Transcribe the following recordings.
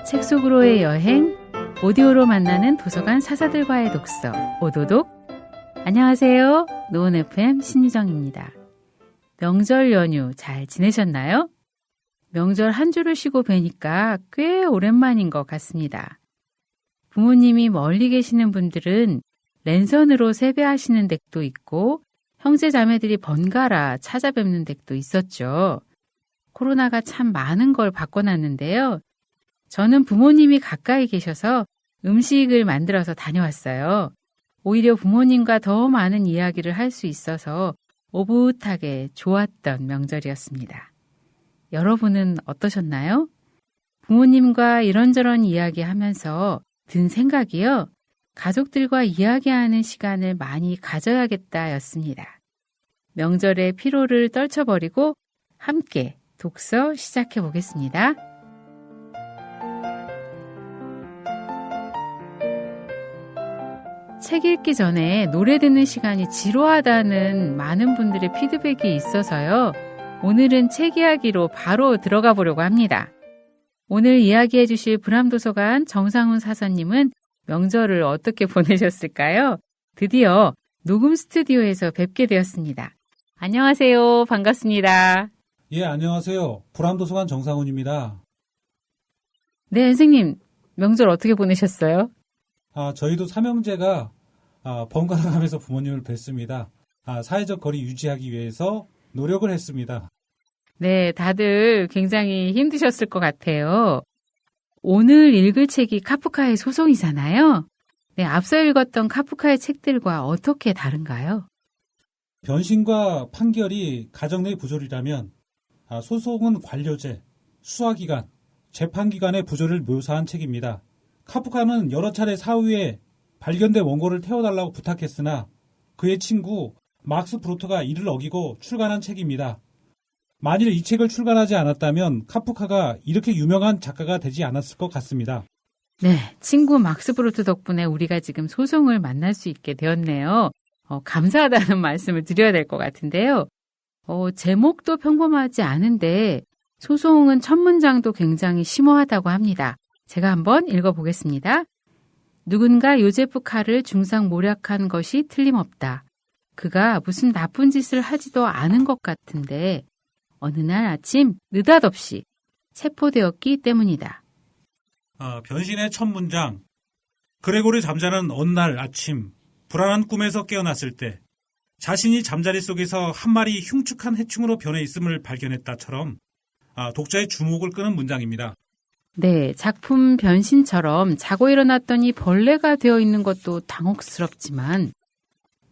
책 속으로의 여행, 오디오로 만나는 도서관 사사들과의 독서, 오도독. 안녕하세요. 노은 FM 신유정입니다. 명절 연휴 잘 지내셨나요? 명절 한 주를 쉬고 뵈니까 꽤 오랜만인 것 같습니다. 부모님이 멀리 계시는 분들은 랜선으로 세배하시는 댁도 있고 형제 자매들이 번갈아 찾아뵙는 댁도 있었죠. 코로나가 참 많은 걸 바꿔놨는데요. 저는 부모님이 가까이 계셔서 음식을 만들어서 다녀왔어요. 오히려 부모님과 더 많은 이야기를 할 수 있어서 오붓하게 좋았던 명절이었습니다. 여러분은 어떠셨나요? 부모님과 이런저런 이야기하면서 든 생각이요. 가족들과 이야기하는 시간을 많이 가져야겠다였습니다. 명절의 피로를 떨쳐버리고 함께 독서 시작해 보겠습니다. 책 읽기 전에 노래 듣는 시간이 지루하다는 많은 분들의 피드백이 있어서요. 오늘은 책 이야기로 바로 들어가 보려고 합니다. 오늘 이야기해 주실 불암도서관 정상훈 사사님은 명절을 어떻게 보내셨을까요? 드디어 녹음 스튜디오에서 뵙게 되었습니다. 안녕하세요. 반갑습니다. 예, 안녕하세요. 불암도서관 정상훈입니다. 네, 선생님. 명절 어떻게 보내셨어요? 저희도 삼형제가 번갈아 가면서 부모님을 뵀습니다. 사회적 거리 유지하기 위해서 노력을 했습니다. 네, 다들 굉장히 힘드셨을 것 같아요. 오늘 읽을 책이 카프카의 소송이잖아요. 네, 앞서 읽었던 카프카의 책들과 어떻게 다른가요? 변신과 판결이 가정 내 부조리라면 소송은 관료제, 수사기관, 재판기관의 부조리를 묘사한 책입니다. 카프카는 여러 차례 사후에 발견된 원고를 태워달라고 부탁했으나 그의 친구 막스 프로트가 이를 어기고 출간한 책입니다. 만일 이 책을 출간하지 않았다면 카프카가 이렇게 유명한 작가가 되지 않았을 것 같습니다. 네, 친구 막스 프로트 덕분에 우리가 지금 소송을 만날 수 있게 되었네요. 감사하다는 말씀을 드려야 될 것 같은데요. 제목도 평범하지 않은데 소송은 첫 문장도 굉장히 심오하다고 합니다. 제가 한번 읽어보겠습니다. 누군가 요제프 카를 중상모략한 것이 틀림없다. 그가 무슨 나쁜 짓을 하지도 않은 것 같은데 어느 날 아침 느닷없이 체포되었기 때문이다. 변신의 첫 문장. 그레고리 잠자는 어느 날 아침 불안한 꿈에서 깨어났을 때 자신이 잠자리 속에서 한 마리 흉측한 해충으로 변해 있음을 발견했다처럼 독자의 주목을 끄는 문장입니다. 네, 작품 변신처럼 자고 일어났더니 벌레가 되어 있는 것도 당혹스럽지만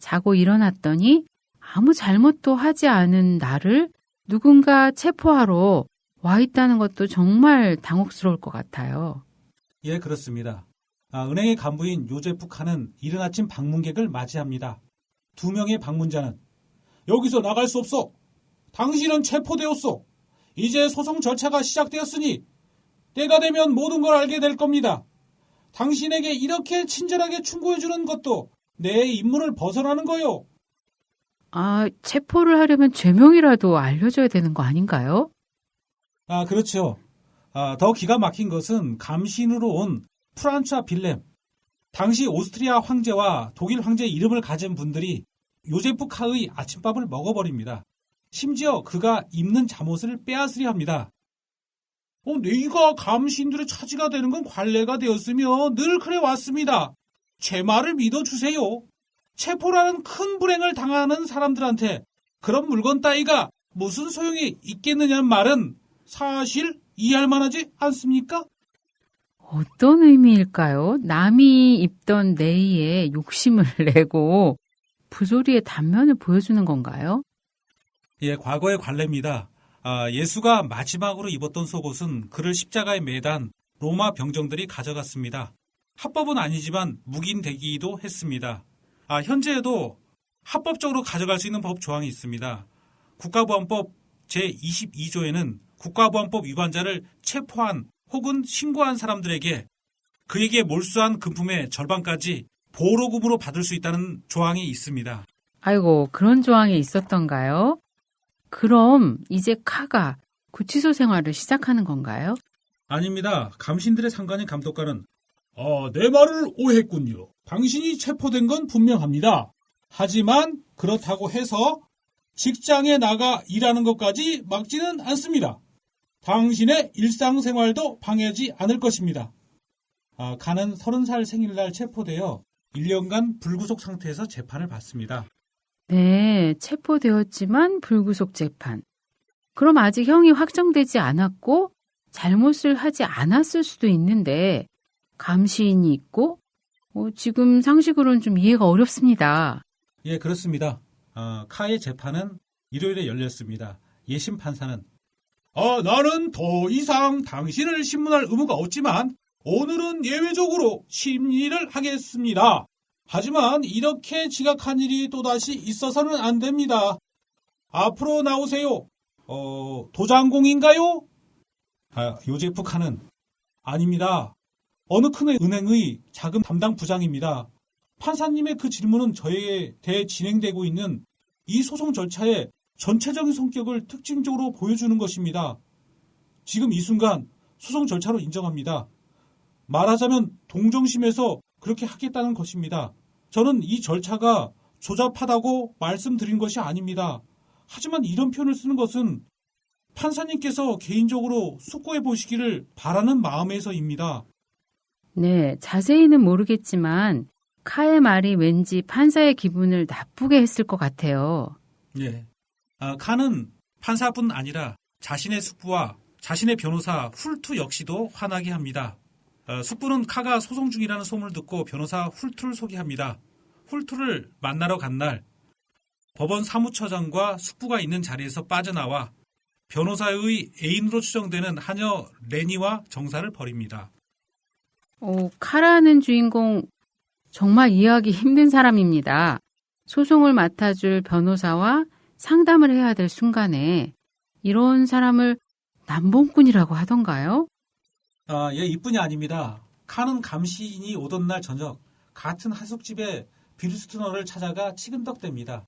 자고 일어났더니 아무 잘못도 하지 않은 나를 누군가 체포하러 와 있다는 것도 정말 당혹스러울 것 같아요. 예, 그렇습니다. 은행의 간부인 요제프 카는 이른 아침 방문객을 맞이합니다. 두 명의 방문자는 여기서 나갈 수 없어. 당신은 체포되었어. 이제 소송 절차가 시작되었으니 때가 되면 모든 걸 알게 될 겁니다. 당신에게 이렇게 친절하게 충고해주는 것도 내 임무를 벗어나는 거요. 체포를 하려면 죄명이라도 알려줘야 되는 거 아닌가요? 그렇죠. 더 기가 막힌 것은 감신으로 온 프란츠와 빌렘. 당시 오스트리아 황제와 독일 황제의 이름을 가진 분들이 요제프 카의 아침밥을 먹어버립니다. 심지어 그가 입는 잠옷을 빼앗으려 합니다. 네가 감신들의 차지가 되는 건 관례가 되었으며 늘 그래 왔습니다. 제 말을 믿어주세요. 체포라는 큰 불행을 당하는 사람들한테 그런 물건 따위가 무슨 소용이 있겠느냐는 말은 사실 이해할 만하지 않습니까? 어떤 의미일까요? 남이 입던 내의에 욕심을 내고 부조리의 단면을 보여주는 건가요? 예, 과거의 관례입니다. 예수가 마지막으로 입었던 속옷은 그를 십자가에 매단 로마 병정들이 가져갔습니다. 합법은 아니지만 묵인되기도 했습니다. 현재에도 합법적으로 가져갈 수 있는 법 조항이 있습니다. 국가보안법 제22조에는 국가보안법 위반자를 체포한 혹은 신고한 사람들에게 그에게 몰수한 금품의 절반까지 보로금으로 받을 수 있다는 조항이 있습니다. 아이고, 그런 조항이 있었던가요? 그럼 이제 카가 구치소 생활을 시작하는 건가요? 아닙니다. 감신들의 상관인 감독관은 내 말을 오해했군요. 당신이 체포된 건 분명합니다. 하지만 그렇다고 해서 직장에 나가 일하는 것까지 막지는 않습니다. 당신의 일상생활도 방해하지 않을 것입니다. 칸은 30살 생일날 체포되어 1년간 불구속 상태에서 재판을 받습니다. 네, 체포되었지만 불구속 재판. 그럼 아직 형이 확정되지 않았고 잘못을 하지 않았을 수도 있는데 감시인이 있고 지금 상식으로는 좀 이해가 어렵습니다. 예, 그렇습니다. 카의 재판은 일요일에 열렸습니다. 예심 판사는 나는 더 이상 당신을 신문할 의무가 없지만 오늘은 예외적으로 심리를 하겠습니다. 하지만 이렇게 지각한 일이 또다시 있어서는 안 됩니다. 앞으로 나오세요. 도장공인가요? 요제프 칸은 아닙니다. 어느 큰 은행의 자금 담당 부장입니다. 판사님의 그 질문은 저에게 대진행되고 있는 이 소송 절차의 전체적인 성격을 특징적으로 보여주는 것입니다. 지금 이 순간 소송 절차로 인정합니다. 말하자면 동정심에서 그렇게 하겠다는 것입니다. 저는 이 절차가 조잡하다고 말씀드린 것이 아닙니다. 하지만 이런 표현을 쓰는 것은 판사님께서 개인적으로 숙고해 보시기를 바라는 마음에서입니다. 네, 자세히는 모르겠지만 카의 말이 왠지 판사의 기분을 나쁘게 했을 것 같아요. 예. 칸은 판사뿐 아니라 자신의 숙부와 자신의 변호사 훌투 역시도 화나게 합니다. 숙부는 카가 소송 중이라는 소문을 듣고 변호사 훌투를 소개합니다. 훌투를 만나러 간 날 법원 사무처장과 숙부가 있는 자리에서 빠져나와 변호사의 애인으로 추정되는 하녀 레니와 정사를 벌입니다. 카라는 주인공 정말 이해하기 힘든 사람입니다. 소송을 맡아줄 변호사와 상담을 해야 될 순간에 이런 사람을 남봉꾼이라고 하던가요? 예, 이뿐이 아닙니다. 칸은 감시인이 오던 날 저녁 같은 하숙집에 비루스트너를 찾아가 치근덕댑니다.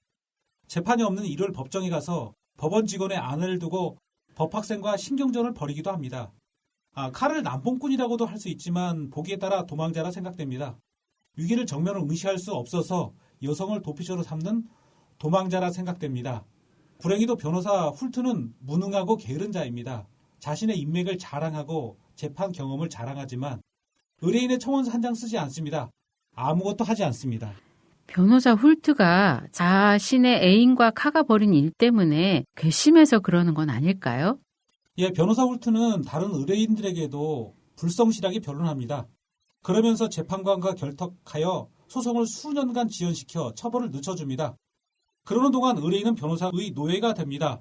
재판이 없는 일요일 법정에 가서 법원 직원의 아내를 두고 법학생과 신경전을 벌이기도 합니다. 칼을 남봉꾼이라고도 할 수 있지만 보기에 따라 도망자라 생각됩니다. 위기를 정면으로 응시할 수 없어서 여성을 도피처로 삼는 도망자라 생각됩니다. 불행히도 변호사 훌트는 무능하고 게으른 자입니다. 자신의 인맥을 자랑하고 재판 경험을 자랑하지만 의뢰인의 청원서 한 장 쓰지 않습니다. 아무것도 하지 않습니다. 변호사 훌트가 자신의 애인과 카가 벌인 일 때문에 괘씸해서 그러는 건 아닐까요? 예, 변호사 훌트는 다른 의뢰인들에게도 불성실하게 변론합니다. 그러면서 재판관과 결탁하여 소송을 수년간 지연시켜 처벌을 늦춰줍니다. 그러는 동안 의뢰인은 변호사의 노예가 됩니다.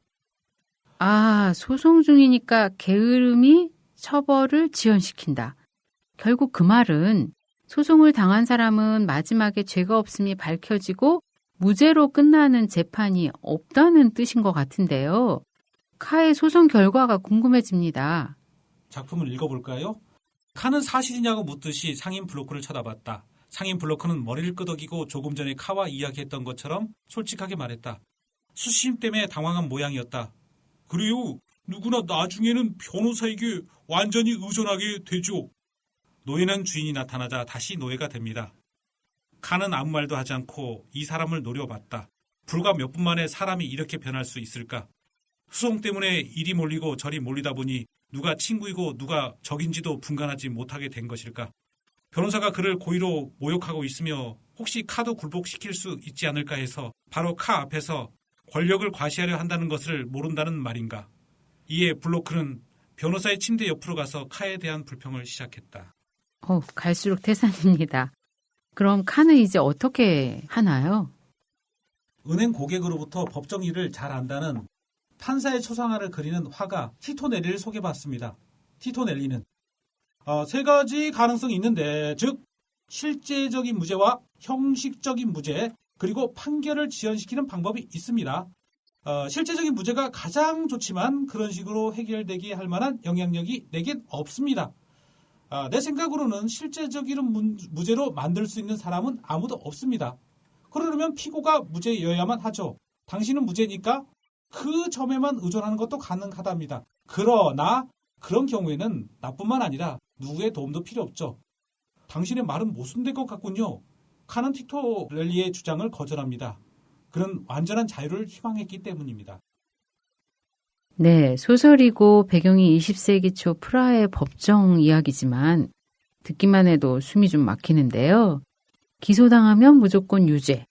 소송 중이니까 게으름이 처벌을 지연시킨다. 결국 그 말은 소송을 당한 사람은 마지막에 죄가 없음이 밝혀지고 무죄로 끝나는 재판이 없다는 뜻인 것 같은데요. 카의 소송 결과가 궁금해집니다. 작품을 읽어볼까요? 카는 사실이냐고 묻듯이 상인 블로크를 쳐다봤다. 상인 블로크는 머리를 끄덕이고 조금 전에 카와 이야기했던 것처럼 솔직하게 말했다. 수심 때문에 당황한 모양이었다. 그래요. 누구나 나중에는 변호사에게 완전히 의존하게 되죠. 노예는 주인이 나타나자 다시 노예가 됩니다. 카는 아무 말도 하지 않고 이 사람을 노려봤다. 불과 몇 분 만에 사람이 이렇게 변할 수 있을까? 소송 때문에 이리 몰리고 저리 몰리다 보니 누가 친구이고 누가 적인지도 분간하지 못하게 된 것일까? 변호사가 그를 고의로 모욕하고 있으며 혹시 카도 굴복시킬 수 있지 않을까 해서 바로 카 앞에서 권력을 과시하려 한다는 것을 모른다는 말인가? 이에 블로크는 변호사의 침대 옆으로 가서 카에 대한 불평을 시작했다. 갈수록 태산입니다. 그럼 카는 이제 어떻게 하나요? 은행 고객으로부터 법정 일을 잘 안다는 판사의 초상화를 그리는 화가 티토 넬리를 소개받습니다. 티토 넬리는 세 가지 가능성이 있는데, 즉 실제적인 무죄와 형식적인 무죄, 그리고 판결을 지연시키는 방법이 있습니다. 실제적인 무죄가 가장 좋지만 그런 식으로 해결되게 할 만한 영향력이 내겐 없습니다. 내 생각으로는 실제적인 무죄로 만들 수 있는 사람은 아무도 없습니다. 그러려면 피고가 무죄여야만 하죠. 당신은 무죄니까 그 점에만 의존하는 것도 가능하답니다. 그러나 그런 경우에는 나뿐만 아니라 누구의 도움도 필요 없죠. 당신의 말은 모순된 것 같군요. 칸은 티토 렐리의 주장을 거절합니다. 그는 완전한 자유를 희망했기 때문입니다. 네, 소설이고 배경이 20세기 초 프라하의 법정 이야기지만 듣기만 해도 숨이 좀 막히는데요. 기소당하면 무조건 유죄,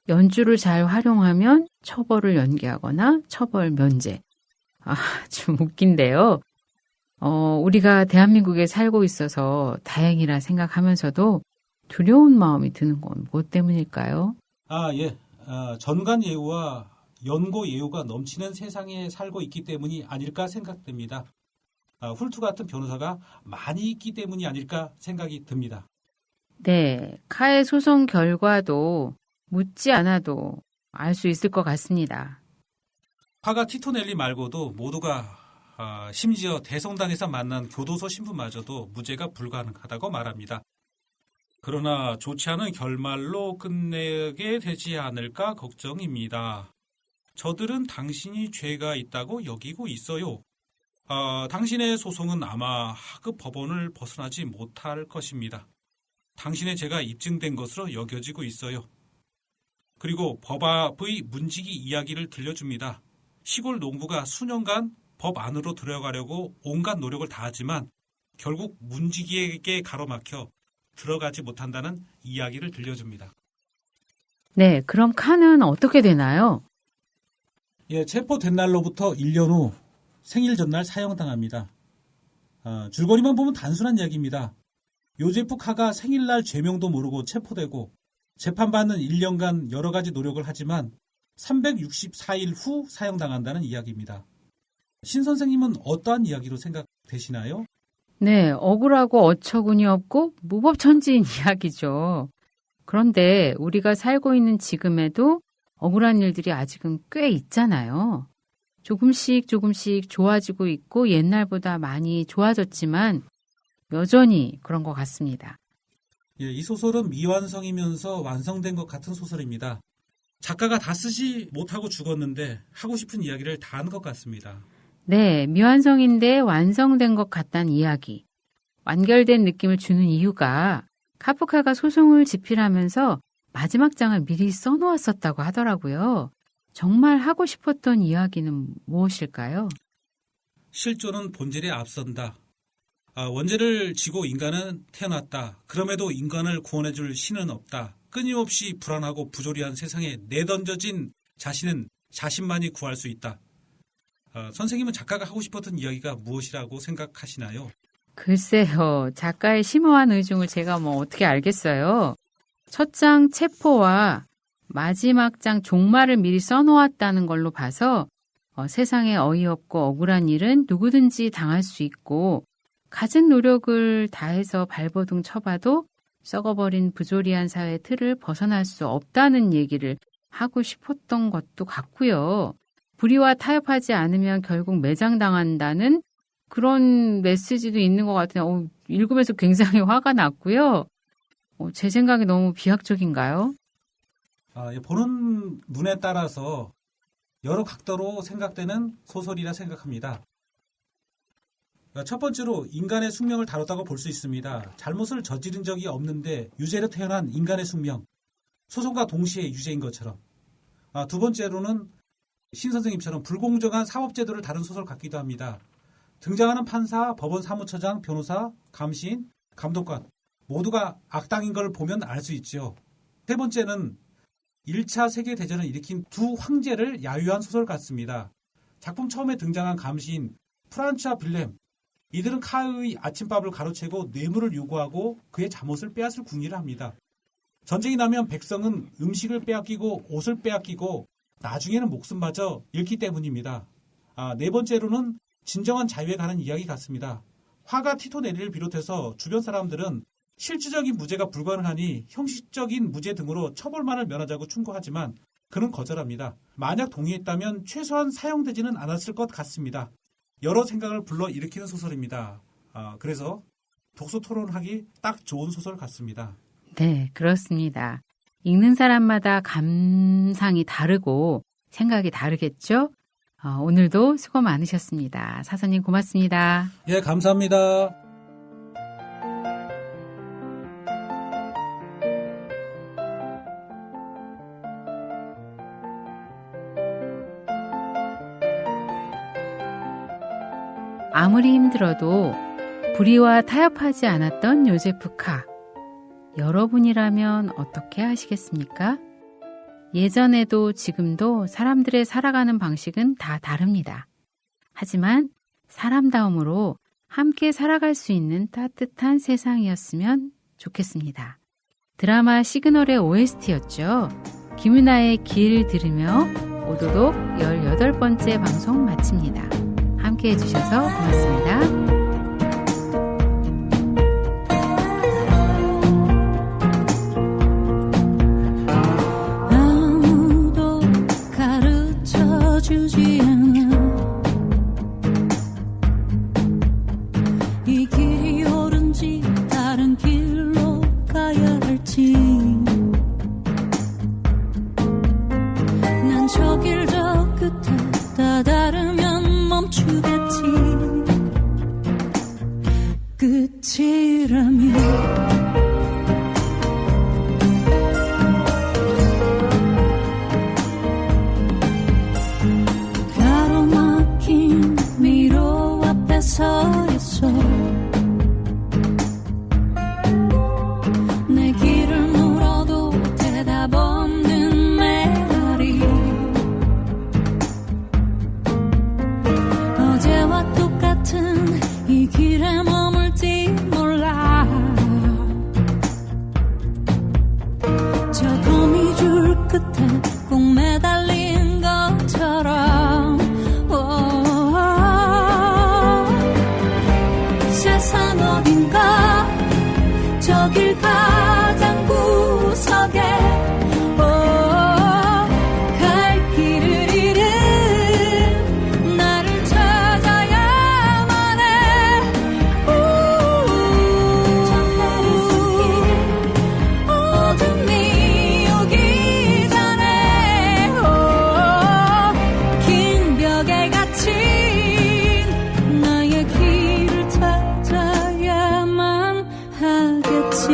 연주를 잘 활용하면 처벌을 연기하거나 처벌 면제. 좀 웃긴데요. 우리가 대한민국에 살고 있어서 다행이라 생각하면서도 두려운 마음이 드는 건 무엇 때문일까요? 예. 전관 예우와 연고 예우가 넘치는 세상에 살고 있기 때문이 아닐까 생각됩니다. 훌투 같은 변호사가 많이 있기 때문이 아닐까 생각이 듭니다. 네, 카의 소송 결과도 묻지 않아도 알 수 있을 것 같습니다. 화가 티토넬리 말고도 모두가 심지어 대성당에서 만난 교도소 신부마저도 무죄가 불가능하다고 말합니다. 그러나 좋지 않은 결말로 끝내게 되지 않을까 걱정입니다. 저들은 당신이 죄가 있다고 여기고 있어요. 당신의 소송은 아마 하급 법원을 벗어나지 못할 것입니다. 당신의 죄가 입증된 것으로 여겨지고 있어요. 그리고 법 앞의 문지기 이야기를 들려줍니다. 시골 농부가 수년간 법 안으로 들어가려고 온갖 노력을 다하지만 결국 문지기에게 가로막혀 들어가지 못한다는 이야기를 들려줍니다. 네, 그럼 칸은 어떻게 되나요? 체포된 날로부터 1년 후 생일 전날 사형당합니다. 줄거리만 보면 단순한 이야기입니다. 요제프 카가 생일날 죄명도 모르고 체포되고 재판받는 1년간 여러 가지 노력을 하지만 364일 후 사형당한다는 이야기입니다. 신 선생님은 어떠한 이야기로 생각되시나요? 네, 억울하고 어처구니 없고 무법천지인 이야기죠. 그런데 우리가 살고 있는 지금에도 억울한 일들이 아직은 꽤 있잖아요. 조금씩 좋아지고 있고 옛날보다 많이 좋아졌지만 여전히 그런 것 같습니다. 이 소설은 미완성이면서 완성된 것 같은 소설입니다. 작가가 다 쓰지 못하고 죽었는데 하고 싶은 이야기를 다 한 것 같습니다. 네, 미완성인데 완성된 것 같다는 이야기. 완결된 느낌을 주는 이유가 카프카가 소송을 집필하면서 마지막 장을 미리 써놓았었다고 하더라고요. 정말 하고 싶었던 이야기는 무엇일까요? 실존은 본질에 앞선다. 원죄를 지고 인간은 태어났다. 그럼에도 인간을 구원해줄 신은 없다. 끊임없이 불안하고 부조리한 세상에 내던져진 자신은 자신만이 구할 수 있다. 선생님은 작가가 하고 싶었던 이야기가 무엇이라고 생각하시나요? 글쎄요. 작가의 심오한 의중을 제가 어떻게 알겠어요. 첫 장 체포와 마지막 장 종말을 미리 써놓았다는 걸로 봐서 세상에 어이없고 억울한 일은 누구든지 당할 수 있고 갖은 노력을 다해서 발버둥 쳐봐도 썩어버린 부조리한 사회의 틀을 벗어날 수 없다는 얘기를 하고 싶었던 것도 같고요. 불의와 타협하지 않으면 결국 매장당한다는 그런 메시지도 있는 것 같아요. 읽으면서 굉장히 화가 났고요. 제 생각이 너무 비약적인가요? 보는 눈에 따라서 여러 각도로 생각되는 소설이라 생각합니다. 첫 번째로 인간의 숙명을 다뤘다고 볼 수 있습니다. 잘못을 저지른 적이 없는데 유죄로 태어난 인간의 숙명, 소송과 동시에 유죄인 것처럼. 두 번째로는 신 선생님처럼 불공정한 사법제도를 다룬 소설 같기도 합니다. 등장하는 판사, 법원 사무처장, 변호사, 감시인, 감독관 모두가 악당인 걸 보면 알 수 있죠. 세 번째는 1차 세계대전을 일으킨 두 황제를 야유한 소설 같습니다. 작품 처음에 등장한 감시인 프란츠와 빌렘, 이들은 카의 아침밥을 가로채고 뇌물을 요구하고 그의 잠옷을 빼앗을 궁리를 합니다. 전쟁이 나면 백성은 음식을 빼앗기고 옷을 빼앗기고 나중에는 목숨마저 잃기 때문입니다. 네 번째로는 진정한 자유에 관한 이야기 같습니다. 화가 티토 네리를 비롯해서 주변 사람들은 실질적인 무죄가 불가능하니 형식적인 무죄 등으로 처벌만을 면하자고 충고하지만 그는 거절합니다. 만약 동의했다면 최소한 사용되지는 않았을 것 같습니다. 여러 생각을 불러일으키는 소설입니다. 그래서 독서 토론하기 딱 좋은 소설 같습니다. 네, 그렇습니다. 읽는 사람마다 감상이 다르고 생각이 다르겠죠? 오늘도 수고 많으셨습니다. 사서님 고맙습니다. 예, 감사합니다. 아무리 힘들어도 불의와 타협하지 않았던 요제프 카. 여러분이라면 어떻게 하시겠습니까? 예전에도 지금도 사람들의 살아가는 방식은 다 다릅니다. 하지만 사람다움으로 함께 살아갈 수 있는 따뜻한 세상이었으면 좋겠습니다. 드라마 시그널의 OST였죠. 김윤아의 길 들으며 오도독 18번째 방송 마칩니다. 함께 해주셔서 고맙습니다. 주지 않아 이 길이 옳은지 다른 길로 가야 할지 난 저 길 저 끝에 다다르면 멈추겠지 끝이라면 서 있어 내 길을 물어도 대답 없는 메아리 어제와 똑같은 이 길에 머물지 몰라 저 거미줄 끝에 꼭 매달린 것처럼 세상 어딘가 저 길 가장 구석에 갈 길을 잃은 나를 찾아야만 해 어둠이 오기 전에 긴 벽에 갇힌 나의 길을 찾아야만 하겠지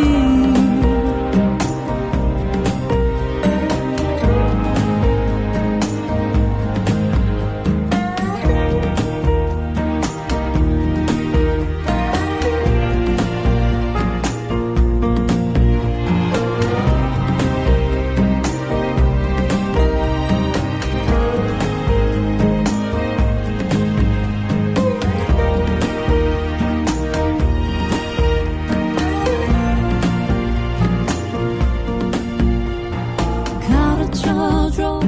가르쳐줘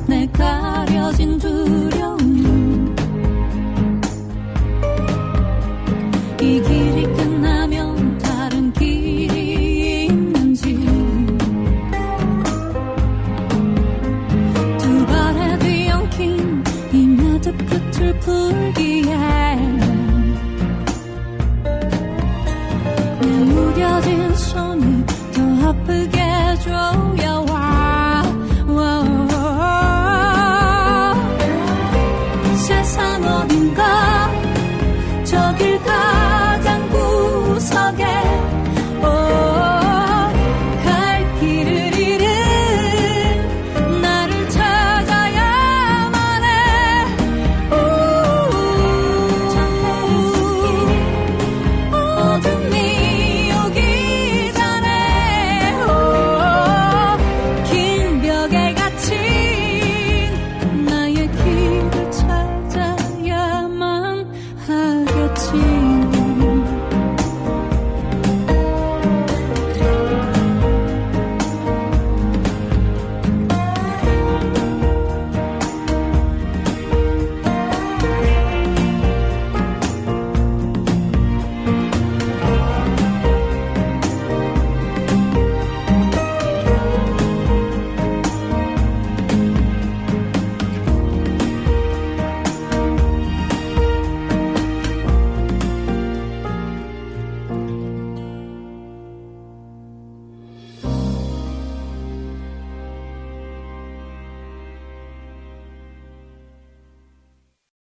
내 가려진 두려움 이 길이 끝나면 다른 길이 있는지 두 발에 뒤엉킨 이 매듭 끝을 풀기에 내 무뎌진 손이 더 아프게 줘